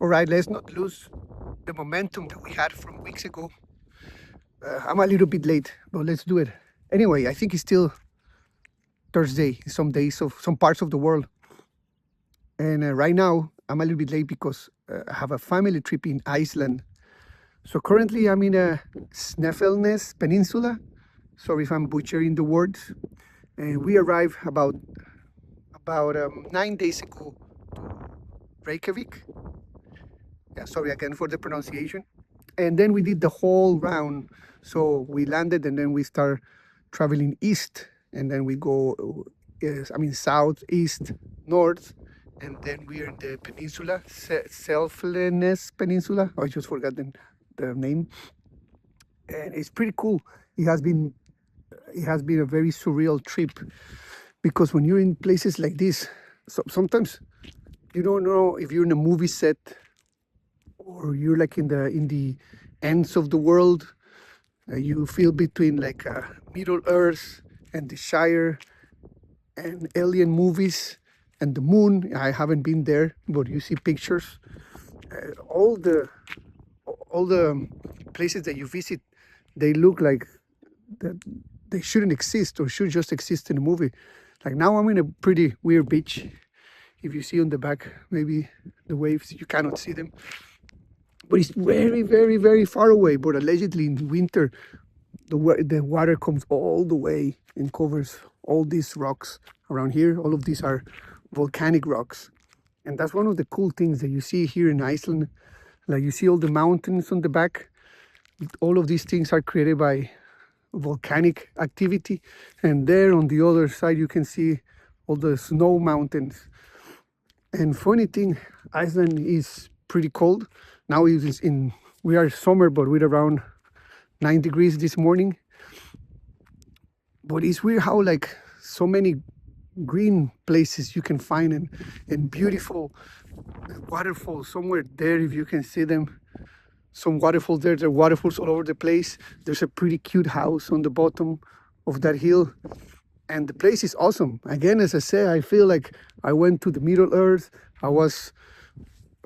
All right, let's not lose the momentum that we had from weeks ago. I'm a little bit late, but let's do it. Anyway, I think it's still Thursday in some days of some parts of the world. And right now, I'm a little bit late because I have a family trip in Iceland. So currently, I'm in a Snæfellsnes Peninsula. Sorry if I'm butchering the words. And we arrived about 9 days ago to Reykjavik. Yeah, sorry again for the pronunciation. And then we did the whole round. So we landed and then we start traveling east, and then we go, south, east, north, and then we're in the peninsula, Selflessness Peninsula. I just forgot the name, and it's pretty cool. It has been a very surreal trip because when you're in places like this, sometimes you don't know if you're in a movie set or you're like in the ends of the world. You feel between like Middle Earth and the Shire and alien movies and the moon. I haven't been there, but you see pictures. All the places that you visit, they look like that they shouldn't exist or should just exist in a movie. Like now I'm in a pretty weird beach. If you see on the back, maybe the waves, you cannot see them. But it's very, very, very far away. But allegedly in winter, the water comes all the way and covers all these rocks around here. All of these are volcanic rocks. And that's one of the cool things that you see here in Iceland. Like you see all the mountains on the back. All of these things are created by volcanic activity. And there on the other side, you can see all the snow mountains. And funny thing, Iceland is pretty cold. Now we are summer, but we're around 9 degrees this morning. But it's weird how like so many green places you can find and beautiful waterfalls somewhere there if you can see them. Some waterfalls there are waterfalls all over the place. There's a pretty cute house on the bottom of that hill. And the place is awesome. Again, as I say, I feel like I went to the Middle Earth. I was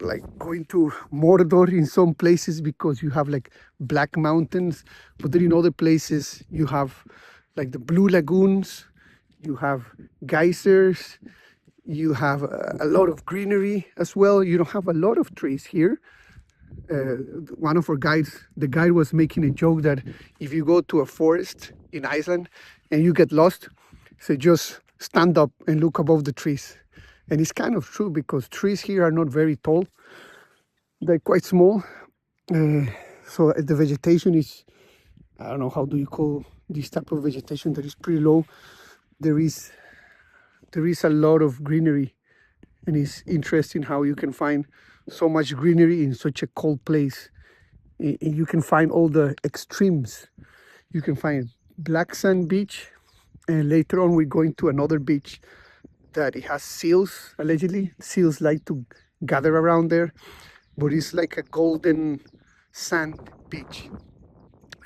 like going to Mordor in some places because you have like black mountains, but then in other places you have like the blue lagoons, you have geysers, you have a lot of greenery as well. You don't have a lot of trees here. One of our guides, the guide was making a joke that if you go to a forest in Iceland and you get lost, so just stand up and look above the trees. And it's kind of true because trees here are not very tall. They're quite small. So the vegetation is, I don't know, how do you call this type of vegetation that is pretty low? There is a lot of greenery, and it's interesting how you can find so much greenery in such a cold place. And you can find all the extremes. You can find black sand beach, and later on we're going to another beach that it has seals. Allegedly seals like to gather around there, but it's like a golden sand beach.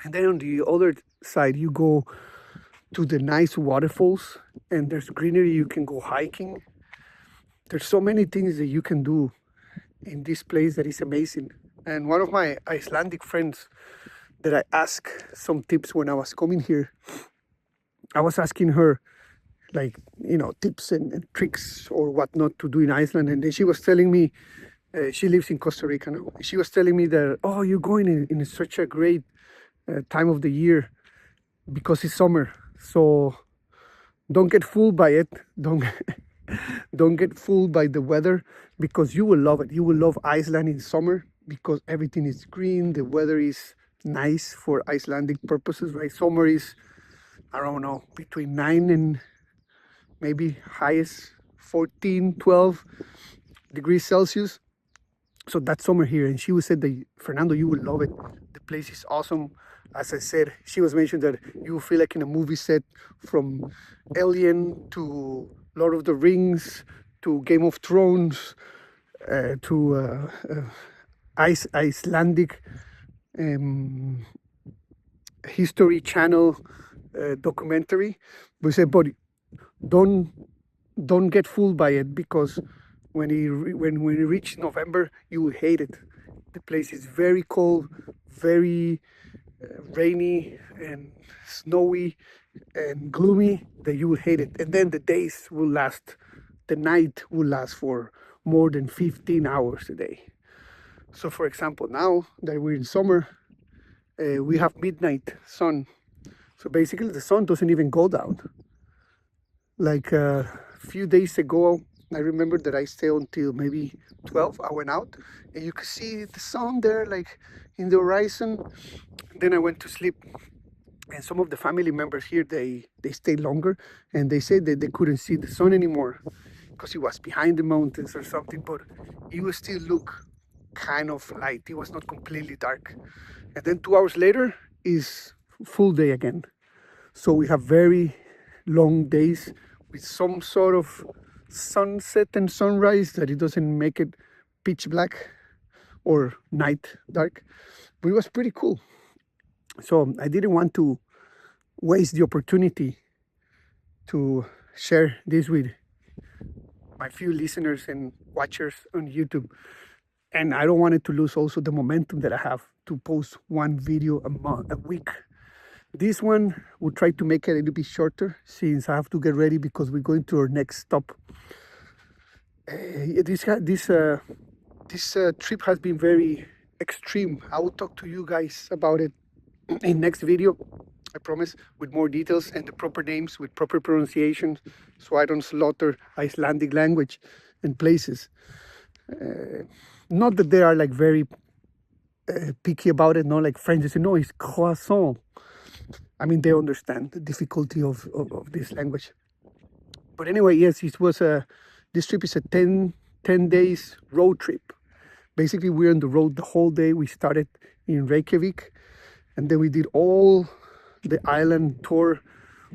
And then on the other side you go to the nice waterfalls, and there's greenery. You can go hiking. There's so many things that you can do in this place that is amazing. And one of my Icelandic friends that I asked some tips when I was coming here, I was asking her like, tips and tricks or what not to do in Iceland. And then she was telling me, she lives in Costa Rica now. She was telling me that, oh, you're going in such a great time of the year because it's summer. So don't get fooled by it. Don't get fooled by the weather, because you will love it. You will love Iceland in summer because everything is green. The weather is nice for Icelandic purposes, right? Summer is, I don't know, between 9 and maybe highest 14, 12 degrees Celsius. So that's summer here. And she would say that, Fernando, you will love it. The place is awesome. As I said, she was mentioned that you will feel like in a movie set, from Alien to Lord of the Rings to Game of Thrones to Icelandic History Channel documentary. We said, but don't get fooled by it, because when we reach November, you will hate it. The place is very cold, very rainy and snowy and gloomy, that you will hate it. And then the days will last, the night will last for more than 15 hours a day. So for example, now that we're in summer, we have midnight sun. So basically the sun doesn't even go down. Like a few days ago, I remember that I stayed until maybe 12. I went out and you could see the sun there, like in the horizon. Then I went to sleep. And some of the family members here, they stayed longer, and they said that they couldn't see the sun anymore because it was behind the mountains or something, but it would still look kind of light. It was not completely dark. And then 2 hours later is full day again. So we have very long days with some sort of sunset and sunrise that it doesn't make it pitch black or night dark, but it was pretty cool. So I didn't want to waste the opportunity to share this with my few listeners and watchers on YouTube. And I don't want it to lose also the momentum that I have to post one video a week. This one will try to make it a little bit shorter since I have to get ready because we're going to our next stop. This trip has been very extreme. I will talk to you guys about it in next video, I promise, with more details and the proper names with proper pronunciations, so I don't slaughter Icelandic language and places. Not that they are like very picky about it, not like French. They say, no, it's croissant. I mean, they understand the difficulty of this language. But anyway, yes, this trip is a 10 days road trip. Basically, we're on the road the whole day. We started in Reykjavik, and then we did all the island tour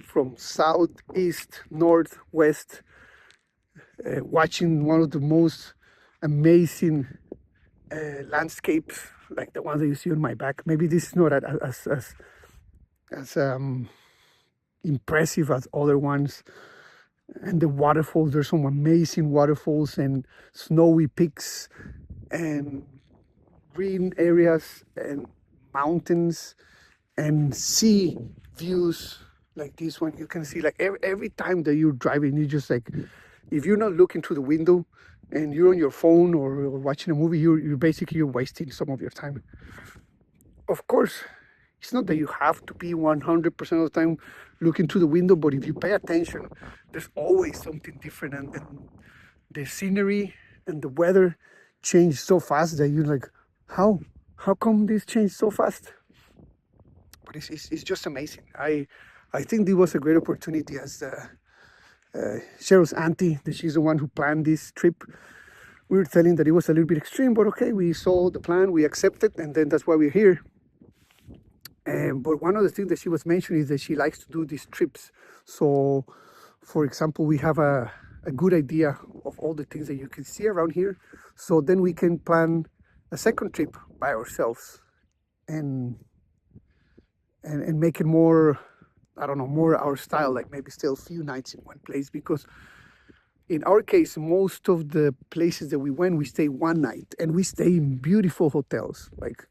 from south, east, north, west, watching one of the most amazing landscapes, like the ones that you see on my back. Maybe this is not as impressive as other ones. And the waterfalls, there's some amazing waterfalls and snowy peaks and green areas and mountains and sea views like this one. You can see like every time that you're driving, you just like, if you're not looking through the window and you're on your phone or watching a movie, you're basically wasting some of your time. Of course, it's not that you have to be 100% of the time looking through the window, but if you pay attention, there's always something different, and the scenery and the weather change so fast that you're like, how come this changed so fast? But it's just amazing. I think this was a great opportunity, as Cheryl's auntie, that she's the one who planned this trip. We were telling that it was a little bit extreme, but okay, we saw the plan, we accepted, and then that's why we're here. But one of the things that she was mentioning is that she likes to do these trips. So, for example, we have a good idea of all the things that you can see around here. So then we can plan a second trip by ourselves and make it more, I don't know, more our style, like maybe still a few nights in one place. Because in our case, most of the places that we went, we stay one night, and we stay in beautiful hotels. Like,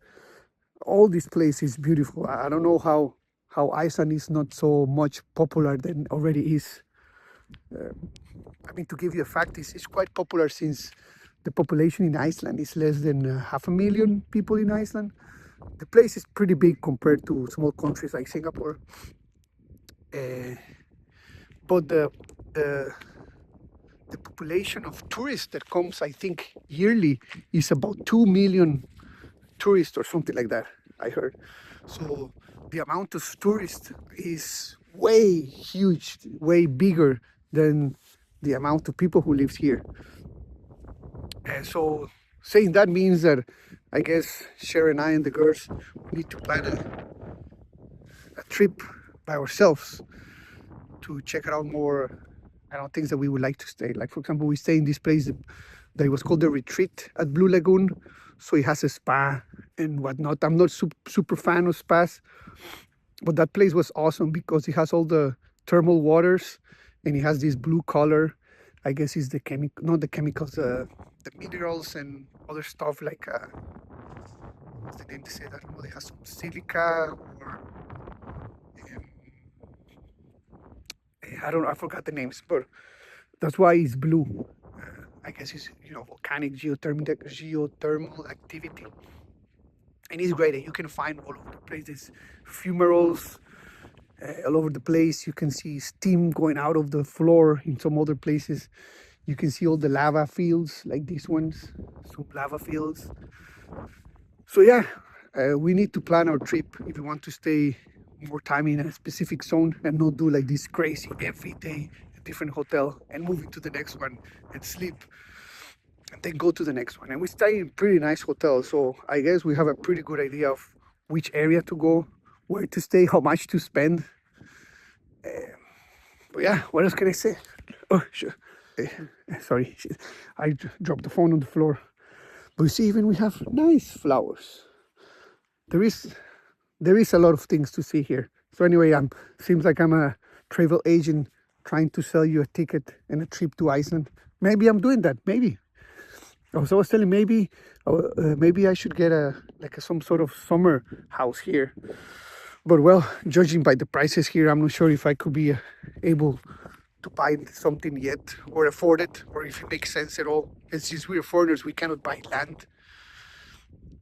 all this place is beautiful. I don't know how Iceland is not so much popular than already is. I mean, to give you a fact, it's quite popular since the population in Iceland is less than 500,000 people in Iceland. The place is pretty big compared to small countries like Singapore. But the population of tourists that comes, I think, yearly is about 2 million tourists or something like that, I heard. So the amount of tourists is way huge, way bigger than the amount of people who live here. And so saying that means that I guess Cher and I and the girls need to plan a trip by ourselves to check out more, I don't know, things that we would like to stay. Like, for example, we stay in this place that was called the Retreat at Blue Lagoon. So it has a spa and whatnot. I'm not super fan of spas, but that place was awesome because it has all the thermal waters and it has this blue color. I guess it's the chemical, not the chemicals, the minerals and other stuff like what's the name they say? I don't know. They have some silica or I don't know. I forgot the names, but that's why it's blue. I guess it's volcanic geothermal activity, and it's great. You can find all over the place. There's fumaroles all over the place. You can see steam going out of the floor in some other places. You can see all the lava fields like these ones, some lava fields. So yeah, we need to plan our trip if we want to stay more time in a specific zone and not do like this crazy every day a different hotel and move into the next one and sleep and then go to the next one. And we stay in pretty nice hotels, so I guess we have a pretty good idea of which area to go, where to stay, how much to spend. But yeah, what else can I say? Oh, sure. Sorry, I dropped the phone on the floor. But you see, even we have nice flowers. There is a lot of things to see here. So anyway, seems like I'm a travel agent trying to sell you a ticket and a trip to Iceland. Maybe I'm doing that. Maybe. So I was telling maybe I should get some sort of summer house here. But well, judging by the prices here, I'm not sure if I could be able to buy something yet or afford it, or if it makes sense at all. And since we're foreigners, we cannot buy land,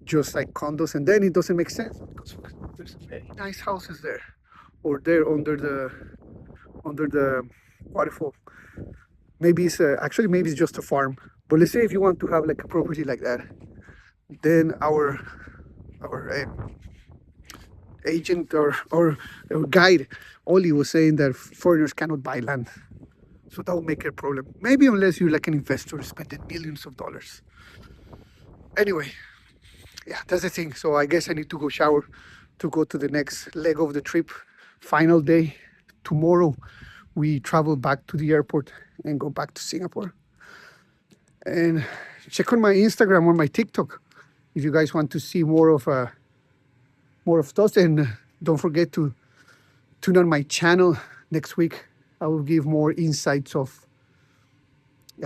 just like condos, and then it doesn't make sense because there's very nice houses there, or there under the waterfall. Maybe it's actually maybe it's just a farm. But let's say if you want to have like a property like that, then our agent or guide Oli was saying that foreigners cannot buy land, so that will make it a problem. Maybe unless you're like an investor spending millions of dollars. Anyway, yeah, that's the thing. So I guess I need to go shower to go to the next leg of the trip. Final day. Tomorrow we travel back to the airport and go back to Singapore. And check on my Instagram or my TikTok if you guys want to see more of stuff. And don't forget to tune on my channel next week. I will give more insights of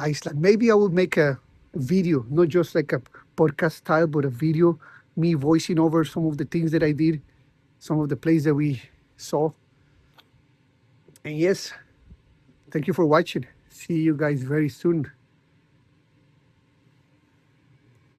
Iceland. Maybe I will make a video, not just like a podcast style, but a video, me voicing over some of the things that I did, some of the places that we saw. And yes, thank you for watching. See you guys very soon.